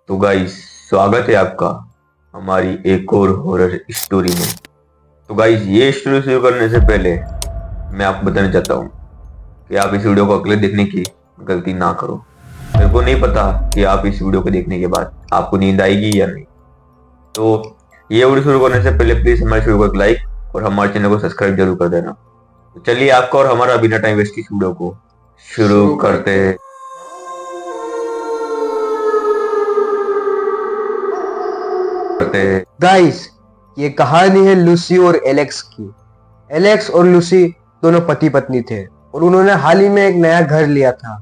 तो गाइस, स्वागत है आपका हमारी एक और हॉरर स्टोरी में। तो गाइस, ये स्टोरी शुरू करने से पहले मैं आपको बताना चाहता हूँ कि आप इस वीडियो को अकेले देखने की गलती ना करो। मेरे को नहीं पता कि आप इस वीडियो को देखने के बाद आपको नींद आएगी या नहीं। तो ये वीडियो शुरू करने से पहले प्लीज हमारे वीडियो को एक लाइक और हमारे चैनल को सब्सक्राइब जरूर कर देना। तो चलिए आपका और हमारा बिना टाइम वेस्ट इस वीडियो को शुरू करते हैं। गाइस, ये कहानी है लूसी और एलेक्स की। एलेक्स और लूसी दोनों पति पत्नी थे और उन्होंने हाल ही में एक नया घर लिया था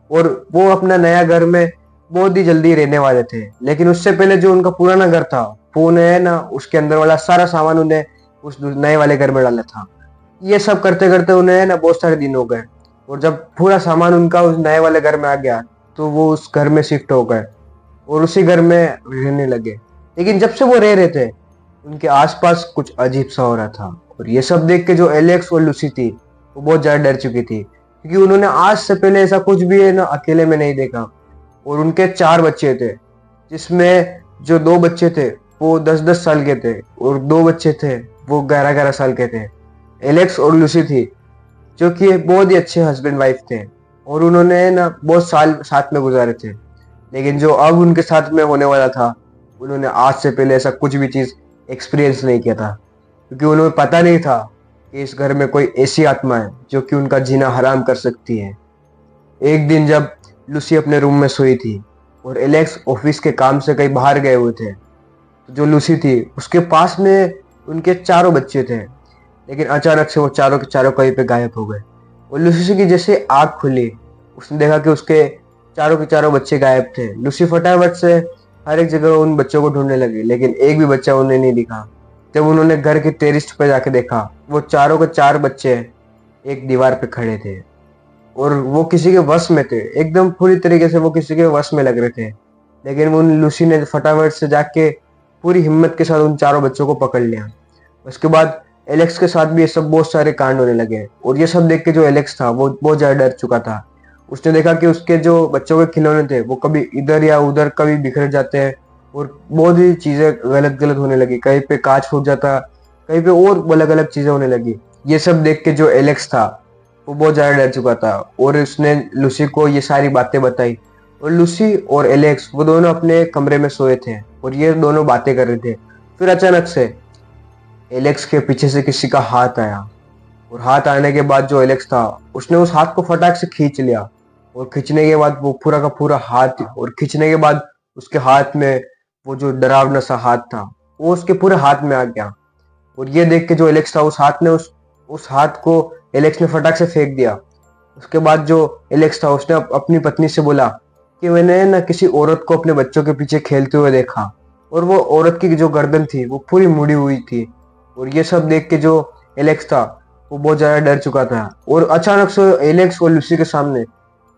और वो अपना नया घर में बहुत ही जल्दी रहने वाले थे। लेकिन उससे पहले जो उनका पुराना घर था वो उन्हें ना उसके अंदर वाला सारा सामान उन्हें उस नए वाले घर में डाला था। ये सब करते करते उन्हें ना बहुत सारे दिन हो गए और जब पूरा सामान उनका उस नए वाले घर में आ गया तो वो उस घर में शिफ्ट हो गए और उसी घर में रहने लगे। लेकिन जब से वो रह रहे थे उनके आसपास कुछ अजीब सा हो रहा था और ये सब देख के जो एलेक्स और लूसी थी वो बहुत ज्यादा डर चुकी थी, क्योंकि उन्होंने आज से पहले ऐसा कुछ भी है ना अकेले में नहीं देखा। और उनके 4 बच्चे थे, जिसमें जो 2 बच्चे थे वो 10-10 साल के थे और 2 बच्चे थे वो 11-11 साल के थे। एलेक्स और लूसी थी जो कि बहुत ही अच्छे हस्बैंड वाइफ थे और उन्होंने ना बहुत साल साथ में गुजारे थे। लेकिन जो अब उनके साथ में होने वाला था, उन्होंने आज से पहले ऐसा कुछ भी चीज एक्सपीरियंस नहीं किया था, क्योंकि उन्हें पता नहीं था कि इस घर में कोई ऐसी आत्मा है जो कि उनका जीना हराम कर सकती है। एक दिन जब लूसी अपने रूम में सोई थी और एलेक्स ऑफिस के काम से कहीं बाहर गए हुए थे, तो जो लूसी थी उसके पास में उनके 4 बच्चे थे। लेकिन अचानक से वो चारों के चारों कहीं पे गायब हो गए और लूसी की जैसे आँख खुली, उसने देखा कि उसके चारों के चारों बच्चे गायब थे। लूसी फटाफट से हर एक जगह उन बच्चों को ढूंढने लगी, लेकिन एक भी बच्चा उन्हें नहीं दिखा। जब उन्होंने घर के टेरिस पे जाके देखा, वो चारों के 4 बच्चे एक दीवार पे खड़े थे और वो किसी के वश में थे, एकदम पूरी तरीके से वो किसी के वश में लग रहे थे। लेकिन उन लूसी ने फटाफट से जाके पूरी हिम्मत के साथ उन चारों बच्चों को पकड़ लिया। उसके बाद एलेक्स के साथ भी ये सब बहुत सारे कांड होने लगे और ये सब देख के जो एलेक्स था वो बहुत ज्यादा डर चुका था। उसने देखा कि उसके जो बच्चों के खिलौने थे वो कभी इधर या उधर कभी बिखर जाते हैं और बहुत ही चीजें गलत गलत होने लगी। कहीं पे कांच फूट जाता, कहीं पे और अलग अलग चीजें होने लगी। ये सब देख के जो एलेक्स था वो बहुत ज्यादा डर चुका था और उसने लूसी को ये सारी बातें बताई। और लूसी और एलेक्स वो दोनों अपने कमरे में सोए थे और ये दोनों बातें कर रहे थे। फिर अचानक से एलेक्स के पीछे से किसी का हाथ आया और हाथ आने के बाद जो एलेक्स था उसने उस हाथ को फटाक से खींच लिया और खींचने के बाद वो पूरा का पूरा हाथ, और खींचने के बाद उसके हाथ में वो जो डरावना सा हाथ था वो उसके पूरे हाथ में आ गया। और ये देख के जो एलेक्स था उस हाथ को एलेक्स ने फटाक से फेंक दिया। उसके बाद जो एलेक्स था उसने अपनी पत्नी से बोला कि मैंने ना किसी औरत को अपने बच्चों के पीछे खेलते हुए देखा और वो औरत की जो गर्दन थी वो पूरी मुड़ी हुई थी। और ये सब देख के जो एलेक्स था वो बहुत ज्यादा डर चुका था और अचानक से एलेक्स और लूसी के सामने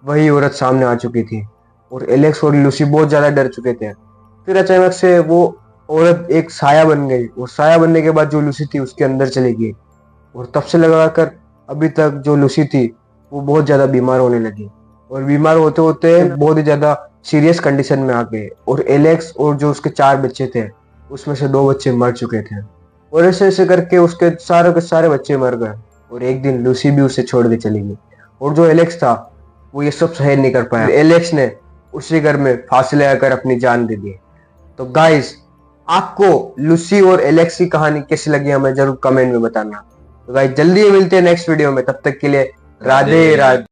वही औरत सामने आ चुकी थी और एलेक्स और लूसी बहुत ज्यादा डर चुके थे। फिर अचानक से वो औरत एक साया बन गई और साया बनने के बाद जो लूसी थी उसके अंदर चली गई और तब से लगाकर अभी तक जो लूसी थी वो बहुत ज्यादा बीमार होने लगी और बीमार होते होते बहुत ही ज्यादा सीरियस कंडीशन में आ गए। और एलेक्स और जो उसके 4 बच्चे थे उसमें से 2 बच्चे मर चुके थे और ऐसे ऐसे करके उसके सारे के सारे बच्चे मर गए और एक दिन लूसी भी उसे छोड़ के चली गई। और जो एलेक्स था वो ये सब सहन नहीं कर पाया। एलेक्स ने उसी घर में फांसी लगाकर अपनी जान दे दी। तो गाइस, आपको लूसी और एलेक्स की कहानी कैसी लगी हमें जरूर कमेंट में बताना। तो गाइस, जल्दी मिलते हैं नेक्स्ट वीडियो में, तब तक के लिए राधे राधे।